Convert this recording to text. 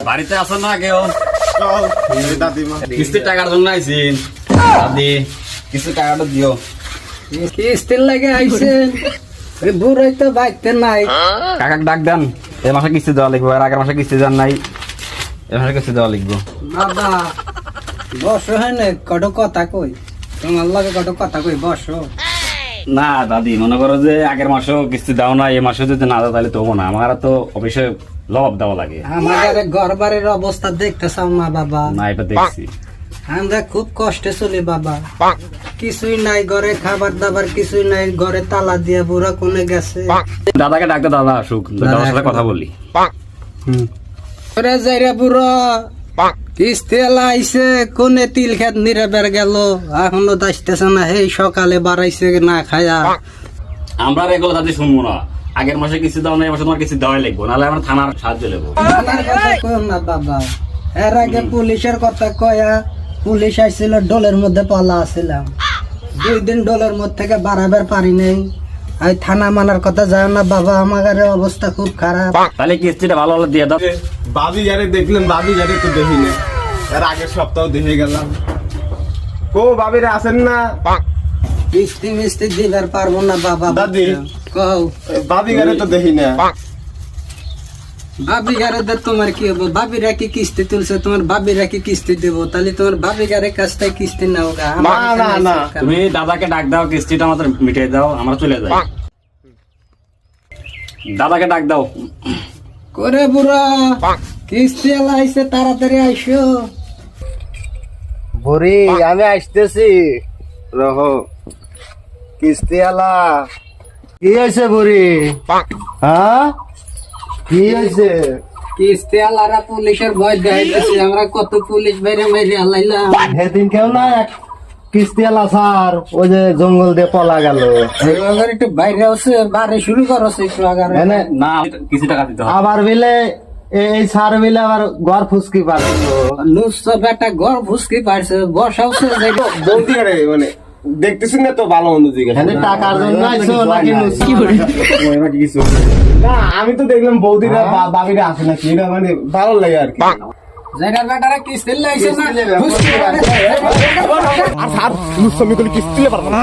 বাড়িতে আছো না কেউ? কিস্তির টাকার জন্য আইসিন দাদি, কিস্তির টাকাটা দিও। কিস্তির লাগে আইছেন? বুড়াই তো বাইতে নাই। কাকাক ডাক দেন, এ মাসে কিস্তি দেওয়া লিখবো, আর আগের মাসে কিস্তি দেন নাই, এ মাসে কিস্তি দেওয়া লিখবো। বাবা বসো, হ্যাঁ কত কথা কই, তোমার লগে কত কথা কই, বসো। না দাদি, মনে করো যে আগের মাসেও কিস্তি দাও না, এই মাসে যদি না দাও তাহলে তবু না, আমার তো অফিসে লব দেওয়া লাগে। আমাদের ঘর বাড়ির অবস্থা দেখতে চাও না বাবা? না, এটা দেখছি। আমরা খুব কষ্টে চলি বাবা, কিছুই নাই ঘরে, খাবার দাবার কিছুই নাই ঘরে, তালা দিয়ে বুড়া কোনে গেছে। দাদাকে ডাকতে, দাদা আসুক, দাদার সাথে কথা বলি। ওরে যাইরা বুড়া, কিস্তি এলা আইছে, কোনে তিল খেত নিরে বের গেল, এখনো আসতেছে না, এই সকালে বাড়াইছে না খায়া। আমরা এগুলো দাদি শুনবো না, আগের মাসে কিস্তি দাও না, এই মাসে তোমার কিস্তি দেওয়াই লিখবো, নাহলে আমরা থানার সাহায্য নেবো। আমার কথা কই না বাবা, এর আগে পুলিশের কথা কয়া, পুলিশ আইছিল, ডোলের মধ্যে পালা আসছিলাম, 2 দিন ডোলের মধ্যে থেকে বাড়াবার পারি নাই। আমি থানা মানার কথা যায় না বাবা, আমার অবস্থা খুব খারাপ। তাহলে কিস্তিটা ভালো ভালো দিয়ে দাও। বাবি যারে দেখলেন, বাবি যারে তো দেখি না, এর আগের সপ্তাহ দেখে গেলাম। কো বাবিরা আছেন না? কিস্তি মিস্তি দিবার পারবো না বাবা। দাদি। কও বাবি গারে তো দেখি না। ভাবি গারে তোমার কি হবো? ভাবিরা কি কিস্তি তুলছে, তোমার ভাবিরা কি কিস্তি দেবো? তাহলে তোমার ভাবি গারে কাছ থেকে কিস্তি নাও গা। না, না, না। তুমি দাদাকে ডাক দাও, কিস্তিটা আমাদের মিটিয়ে দাও, আমরা চলে যাই। দাদাকে ডাক দাও। করে বুড়া, কিস্তি এলা আইছে, তাড়াতাড়ি আইসো। বুড়ি আমি আসতেছি, রহ কিস্তি আলা। কি হয়েছে বুড়ি? হ্যাঁ কি হয়েছে? কিস্তি আলারা পুলিশের ভয় দেখাইতেছে, আমরা কত পুলিশ বাইরে মেরে আলাইলাম। সেদিন কেউ না এক কিস্তি আলা স্যার, ওই যে জঙ্গল দিয়ে পলা গেল। এবার একটু বাইরে আছে, বাড়ি শুরু করছে একটু আগারে। না, কিছু টাকা দিতে হবে। আবার বিলে এই সার বিলে আবার ঘর ফুসকি পারছিল। নুসা বেটা ঘর ফুসকি পারছে, বসাওছে বলতে পারে মানে দেখতেছি না তো ভালো মন্দ জিজ্ঞেস। টাকার জন্য আইছো নাকি নুসকি? কিছু না, আমি তো দেখলাম বৌদিরা বাবিরা আছে নাকি, এটা মানে ভালো লাগে আর কি। জায়গা বেটারা কিস্তি লাইছে না, ফুসকি আর স্যার কিস্তি পারবো না।